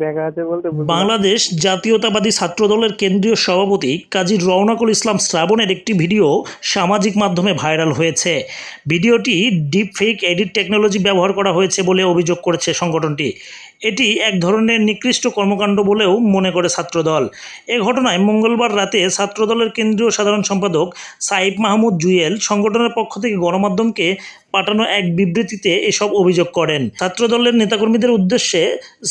দেখা আছে বলতে বুঝলাম। বাংলাদেশ জাতীয়তাবাদী ছাত্রদলের কেন্দ্রীয় সভাপতি কাজী রওনাকুল ইসলাম শ্রাবণের একটি ভিডিও সামাজিক মাধ্যমে ভাইরাল হয়েছে। ভিডিওটি ডিপ ফেক এডিট টেকনোলজি ব্যবহার করা হয়েছে বলে অভিযোগ করেছে সংগঠনটি। এটি এক ধরনের নিকৃষ্ট কর্মকাণ্ড বলেও মনে করে ছাত্রদল। এ ঘটনায় মঙ্গলবার রাতে ছাত্রদলের কেন্দ্রীয় সাধারণ সম্পাদক সাইফ মাহমুদ জুয়েল সংগঠনের পক্ষ থেকে গণমাধ্যমকে পাঠানো এক বিবৃতিতে এসব অভিযোগ করেন। ছাত্রদলের নেতাকর্মীদের উদ্দেশ্যে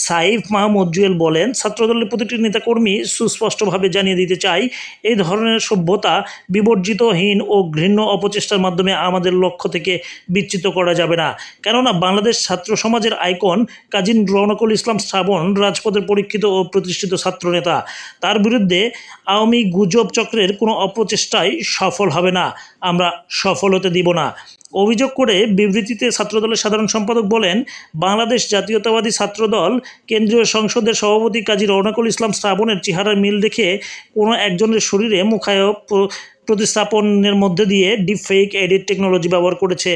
সাইফ মাহমুদ জুয়েল বলেন, ছাত্রদলের প্রতিটি নেতাকর্মী সুস্পষ্টভাবে জানিয়ে দিতে চাই, এই ধরনের সভ্যতা বিবর্জিতহীন ও ঘৃণ্য অপচেষ্টার মাধ্যমে আমাদের লক্ষ্য থেকে বিচ্যুত করা যাবে না। কেননা বাংলাদেশ ছাত্র সমাজের আইকন কাজী রওনাকুল ইসলাম শ্রাবণ রাজপথের পরীক্ষিত ও প্রতিষ্ঠিত ছাত্রনেতা। তার বিরুদ্ধে আওয়ামী গুজব চক্রের কোনো অপচেষ্টাই সফল হবে না, আমরা সফল হতে দিব না। অভিযোগ করে বিবৃতিতে ছাত্রদলের সাধারণ সম্পাদক বলেন, বাংলাদেশ জাতীয়তাবাদী ছাত্রদল কেন্দ্রীয় সংসদের সভাপতি কাজী রওনাকুল ইসলাম শ্রাবণের চেহারার মিল রেখে কোনো একজনের শরীরে মুখায়ব প্রতিস্থাপনের মধ্যে দিয়ে ডিপ ফেক এডিট টেকনোলজি ব্যবহার করেছে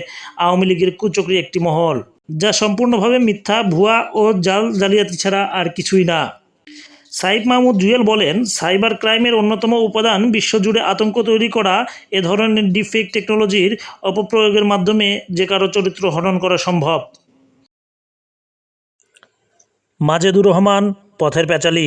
আওয়ামী লীগের কুচক্রী একটি মহল, যা সম্পূর্ণভাবে মিথ্যা, ভুয়া ও জালিয়াতি ছাড়া আর কিছুই না। সাইফ মাহমুদ জুয়েল বলেন, সাইবার ক্রাইমের অন্যতম উপাদান বিশ্বজুড়ে আতঙ্ক তৈরি করা। এ ধরনের ডিপফেক টেকনোলজির অপপ্রয়োগের মাধ্যমে যে কারো চরিত্র হনন করা সম্ভব। মাজেদুর রহমান, পথের পাঁচালী।